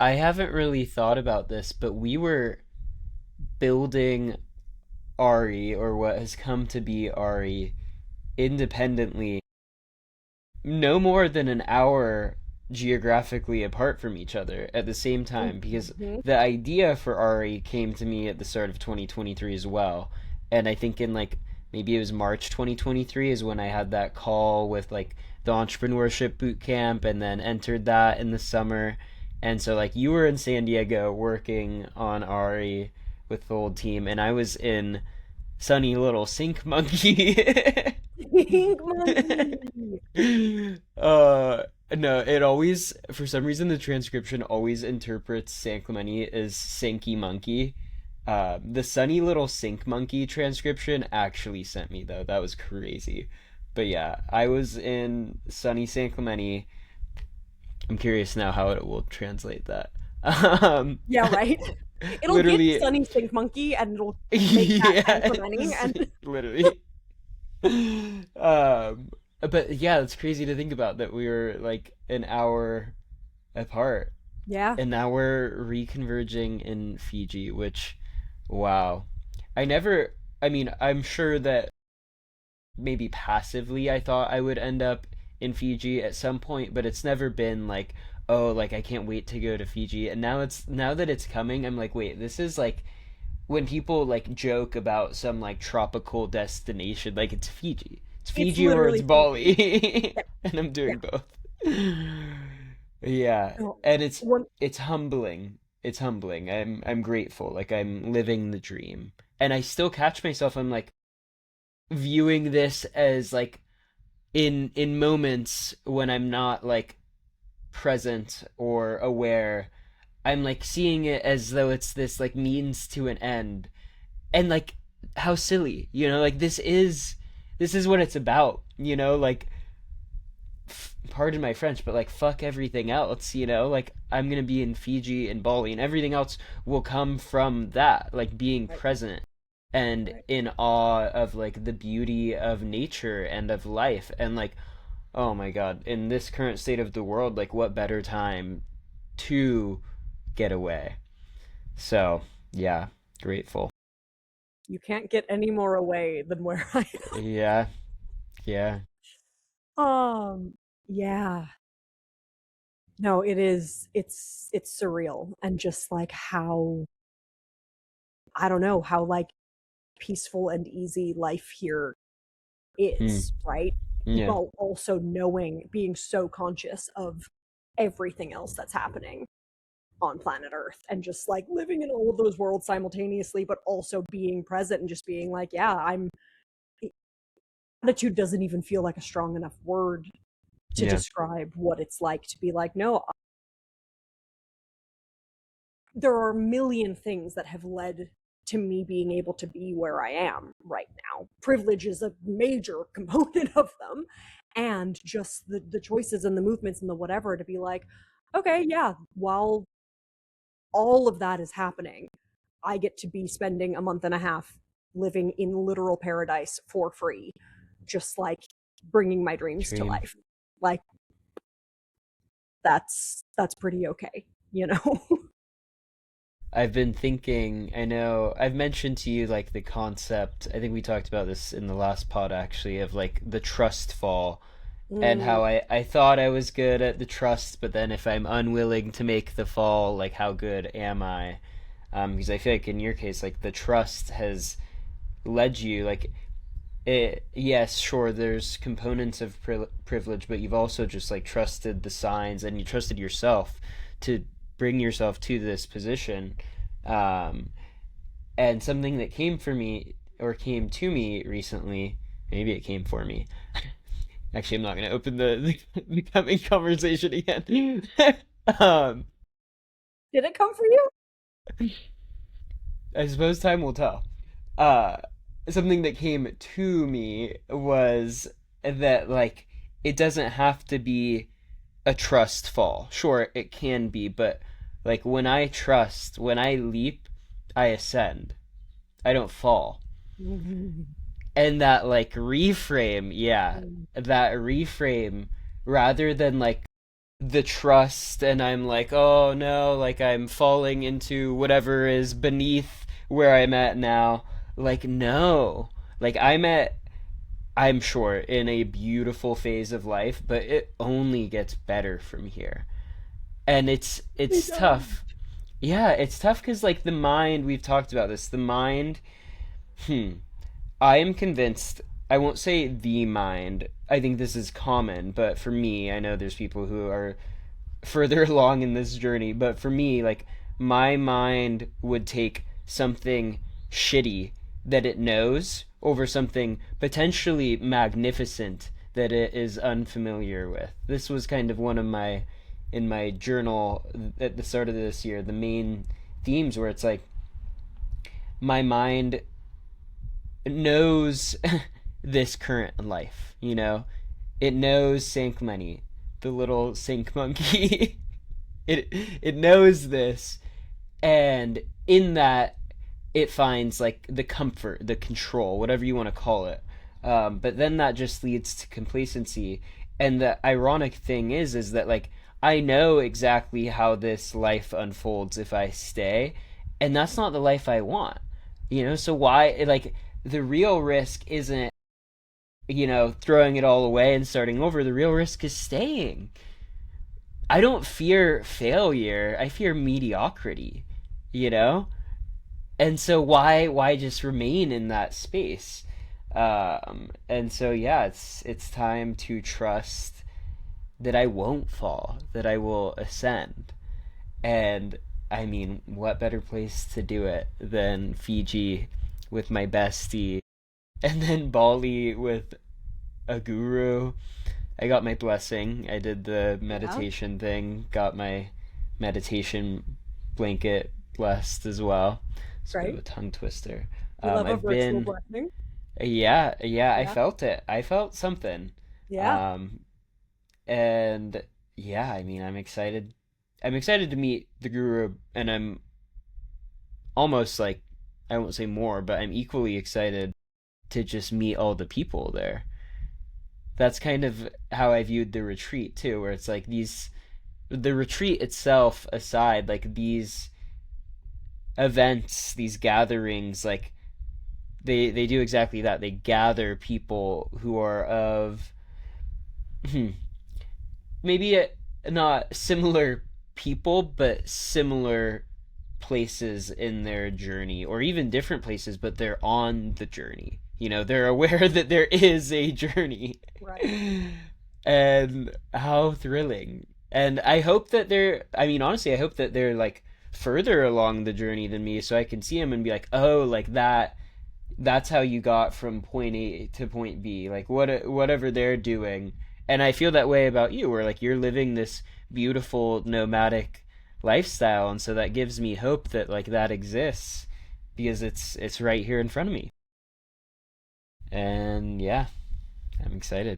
I haven't really thought about this, but we were building Ari, or what has come to be Ari, independently, no more than an hour geographically apart from each other at the same time, because Mhm. the idea for Ari came to me at the start of 2023 as well. And I think in like maybe it was March 2023 is when I had that call with like the entrepreneurship boot camp and then entered that in the summer. And so like you were in San Diego working on Ari with the whole team, and I was in sunny little Sink Monkey. Pink monkey. uh no, it always, for some reason, the transcription always interprets San Clemente as Sinky Monkey. The sunny little Sink Monkey transcription actually sent me though. That was crazy. But yeah, I was in sunny San Clemente. I'm curious now how it will translate that. Um, Yeah, right. It'll get literally, Sunny Stink Monkey and it'll make that San Clemente yes, and literally. But yeah, it's crazy to think about that we were like an hour apart, yeah. and now we're reconverging in Fiji, which, wow. I never, I mean, I'm sure that maybe passively I thought I would end up in Fiji at some point, but it's never been like, oh, like I can't wait to go to Fiji. And now that it's coming, I'm like, wait, this is like when people like joke about some like tropical destination, like it's Fiji. It's It's Fiji or it's literally Fiji. Bali. Yeah, And I'm yeah. doing both. Yeah, No, and one it's humbling. It's humbling. I'm grateful. Like I'm living the dream. And I still catch myself, I'm like viewing this as like in moments when I'm not like present or aware, I'm like seeing it as though it's this like means to an end. And like how silly, like this is what it's about, like pardon my French, but like fuck everything else, like I'm gonna be in Fiji and Bali, and everything else will come from that, like being right, present and right. in awe of like the beauty of nature and of life. And like, oh my god, in this current state of the world, like what better time to get away? So yeah, grateful. You can't get any more away than where I Yeah, yeah. am. Yeah. No, it's surreal and just like how I don't know, how like peaceful and easy life here Hmm. is, right? Yeah. While also knowing, being so conscious of everything else that's happening on planet Earth and just like living in all of those worlds simultaneously, but also being present and just being like, yeah, I'm gratitude doesn't even feel like a strong enough word to Yeah. describe what it's like to be like, no, there are a million things that have led to me being able to be where I am right now. Privilege is a major component of them. And just the choices and the movements and the whatever to be like, okay, yeah, while all of that is happening, I get to be spending a month and a half living in literal paradise for free, just like bringing my dreams to Dream. life. Like that's pretty okay, you know. I've been thinking, I know I've mentioned to you like the concept, I think we talked about this in the last pod actually, of like the trust fall, and Mm, how I thought I was good at the trust, but then if I'm unwilling to make the fall, like how good am I? Because I feel like in your case, like the trust has led you, like yes, sure, there's components of privilege, but you've also just like trusted the signs and you trusted yourself to bring yourself to this position. Um, and something that came for me or came to me recently, maybe it came for me. Actually, I'm not going to open the coming conversation again. um, did it come for you? I suppose time will tell. Uh, Something that came to me was that like it doesn't have to be a trust fall. Sure, it can be, but like when I trust, when I leap, I ascend. I don't fall. And that like reframe, yeah, that reframe rather than like the trust, and I'm like, oh no, like I'm falling into whatever is beneath where I'm at now. Like, no. Like, I'm sure, in a beautiful phase of life, but it only gets better from here. And It it's does. tough. Yeah, it's tough because like the mind, we've talked about this. The mind, hmm, I am convinced, I won't say the mind. I think this is common, but for me, I know there's people who are further along in this journey, but for me, like my mind would take something shitty that it knows over something potentially magnificent that it is unfamiliar with. This was kind of one of my, in my journal at the start of this year, the main themes where it's like my mind knows this current life, you know? It knows Sank Lenny, the little sink monkey. it it knows this, and in that it finds like the comfort, the control, whatever you want to call it. But then that just leads to complacency. And the ironic thing is that like I know exactly how this life unfolds if I stay, and that's not the life I want. You know, so why like the real risk isn't, you know, throwing it all away and starting over. The real risk is staying. I don't fear failure. I fear mediocrity, you know? And so why just remain in that space? And so yeah, it's time to trust that I won't fall, that I will ascend. And I mean, what better place to do it than Fiji with my bestie, and then Bali with a guru. I got my blessing. I did the Yeah, meditation thing, got my meditation blanket blessed as well. It's a bit of right. a tongue twister. We love a I've virtual been, blessing. yeah, I Yeah, felt it. I felt something. yeah. Um, and yeah, I mean, I'm excited. I'm excited to meet the guru, and I'm almost like, I won't say more, but I'm equally excited to just meet all the people there. That's kind of how I viewed the retreat too, where it's like these, the retreat itself aside, like these events, these gatherings, like they do exactly that. They gather people who are of maybe not similar people, but similar places in their journey, or even different places, but they're on the journey. You know, they're aware that there is a journey. Right. And how thrilling. And I hope that they're, I mean, honestly, I hope that they're like further along the journey than me so I can see them and be like, oh, like that, that's how you got from point A to point B, like whatever they're doing. And I feel that way about you, where like you're living this beautiful nomadic lifestyle, and so that gives me hope that like that exists because it's right here in front of me. And yeah, I'm excited.